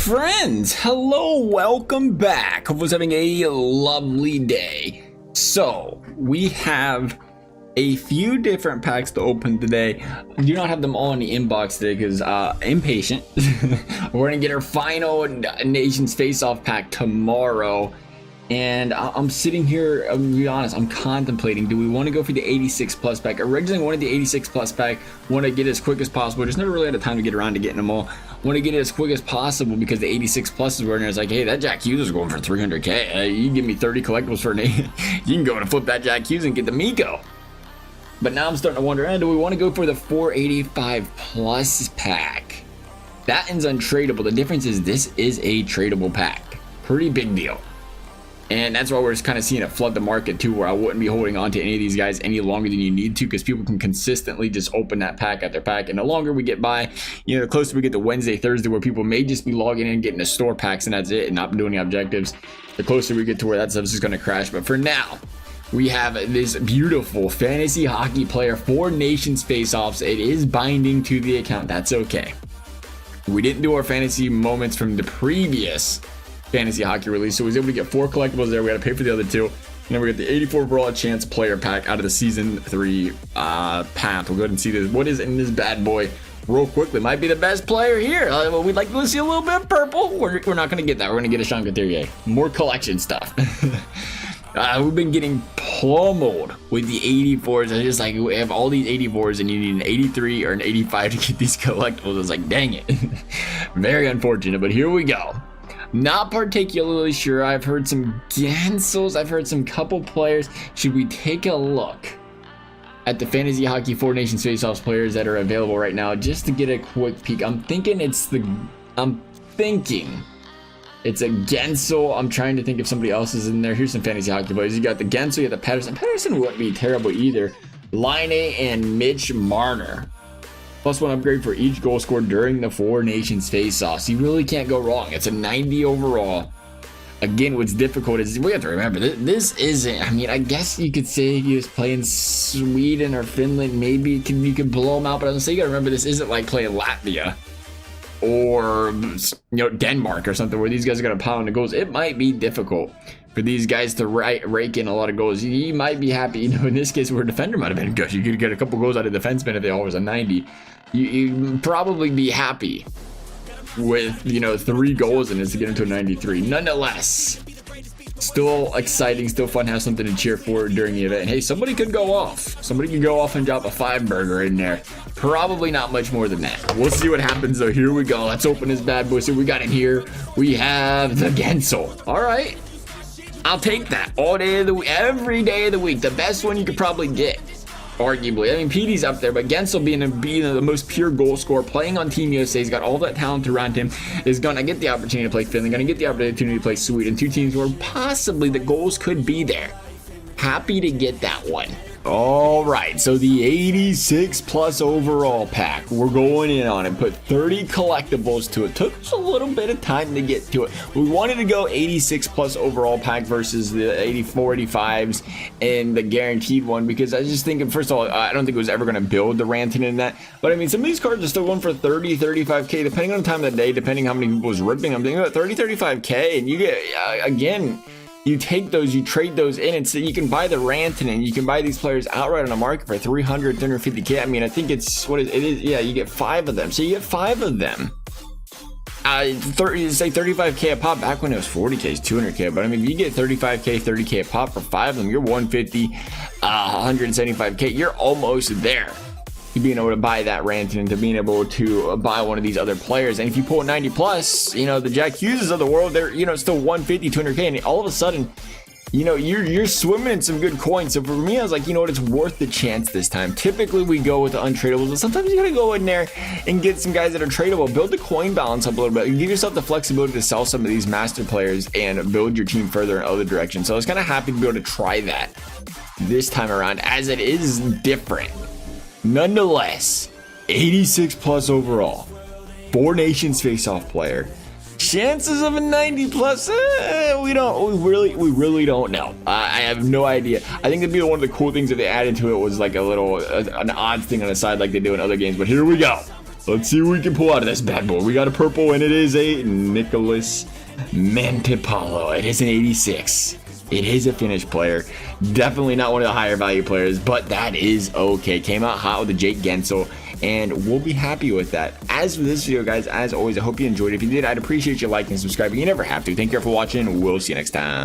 Friends, hello, welcome back. Hope was having a lovely day. So, we have a few different packs to open today. I do not have them all in the inbox today because impatient. We're gonna get our final Nations Face-Off pack tomorrow. And I'm sitting here, I'm gonna be honest, I'm contemplating, do we want to go for the 86 plus pack? Originally wanted the 86 plus pack, want to get it as quick as possible. Just never really had the time to get around to getting them all. Want to get it as quick as possible because the 86 plus is where it's like, hey, that Jack Hughes is going for 300k. You give me 30 collectibles for an you can go and flip that Jack Hughes and get the Miko. But now I'm starting to wonder, do we want to go for the 485 plus pack? That ends untradeable. The difference is this is a tradable pack. Pretty big deal. And that's why we're just kind of seeing it flood the market too, where I wouldn't be holding on to any of these guys any longer than you need to, because people can consistently just open that pack after pack. And the longer we get by, the closer we get to Wednesday, Thursday, where people may just be logging in and getting the store packs and that's it, and not doing any objectives, the closer we get to where that stuff's just going to crash. But for now, we have this beautiful fantasy hockey player for Nations Face-Offs. It is binding to the account. That's okay. We didn't do our fantasy moments from the previous fantasy hockey release, so we was able to get 4 collectibles there. We had to pay for the other 2, and then we got the 84 overall chance player pack out of the season 3 path. We'll go ahead and see this. What is in this bad boy real quickly? Might be the best player here. We'd like to see a little bit of purple. We're not going to get that. We're going to get a Sean Couturier. More collection stuff. We've been getting pummeled with the 84s. I just like, we have all these 84s and you need an 83 or an 85 to get these collectibles. It's like, dang it. Very unfortunate, but here we go. Not particularly sure. I've heard some Gansels. I've heard some couple players. Should we take a look at the Fantasy Hockey 4 Nations Face-Offs players that are available right now just to get a quick peek? I'm thinking it's a Gensel. I'm trying to think if somebody else is in there. Here's some Fantasy Hockey players. You got the Gensel, you got the Patterson. Patterson wouldn't be terrible either. Line and Mitch Marner. +1 upgrade for each goal scored during the 4 Nations Face-Offs. You really can't go wrong. It's a 90 overall. Again, what's difficult is we have to remember this isn't. I mean, I guess you could say he was playing Sweden or Finland. Maybe you could blow them out, but I'm saying you gotta remember this isn't like playing Latvia or Denmark or something where these guys are gonna pound the goals. It might be difficult for these guys to rake in a lot of goals. You might be happy, in this case where a defender might have been good. You could get a couple goals out of defensemen if they always a 90. You'd probably be happy with 3 goals in this to get into a 93. Nonetheless, still exciting, still fun to have something to cheer for during the event. Hey, somebody could go off. Somebody could go off and drop a 5 burger in there. Probably not much more than that. We'll see what happens though. Here we go. Let's open this bad boy. So we got in here. We have the Gensel. All right. I'll take that all day of the week, every day of the week. The best one you could probably get, arguably. I mean, PD's up there, but Gensel being the most pure goal scorer, playing on Team USA, he's got all that talent around him, is going to get the opportunity to play Finland, going to get the opportunity to play Sweden, 2 teams where possibly the goals could be there. Happy to get that one. All right, so the 86 plus overall pack, we're going in on it. Put 30 collectibles to it. Took us a little bit of time to get to it. We wanted to go 86 plus overall pack versus the 84, 85s and the guaranteed one, because I was just thinking, first of all, I don't think it was ever going to build the Rantanen in that. But I mean, some of these cards are still going for 30, 35k, depending on the time of the day, depending how many people was ripping. I'm thinking about 30, 35k, and you get, again, you take those, you trade those in, and so you can buy the Rantanen, you can buy these players outright on the market for 300, 350k. I mean, I think it's, yeah, you get 5 of them. So you get 5 of them. 35k a pop. Back when it was 40k, it's 200k. But I mean, if you get 35k, 30k a pop for 5 of them, you're 150, 175k. You're almost there to being able to buy that Rantanen, to being able to buy one of these other players. And if you pull a 90 plus, the Jack Hughes of the world, they're still 150, 200k, and all of a sudden, you're swimming in some good coins. So for me, I was like, you know what, it's worth the chance this time. Typically we go with the untradables, but sometimes you gotta go in there and get some guys that are tradable. Build the coin balance up a little bit. You give yourself the flexibility to sell some of these master players and build your team further in other directions. So I was kind of happy to be able to try that this time around, as it is different. Nonetheless, 86 plus overall, 4 Nations Face-Off player. Chances of a 90 plus, we really don't know. I have no idea. I think that'd be one of the cool things that they added to it was like an odds thing on the side like they do in other games. But here we go. Let's see what we can pull out of this bad boy. We got a purple, and it is a Nicholas Mantipalo. It is an 86. It is a Finnish player. Definitely not one of the higher value players, but that is okay. Came out hot with the Jake Gensel, and we'll be happy with that. As for this video, guys, as always, I hope you enjoyed. If you did, I'd appreciate you liking and subscribing. You never have to. Thank you for watching. We'll see you next time.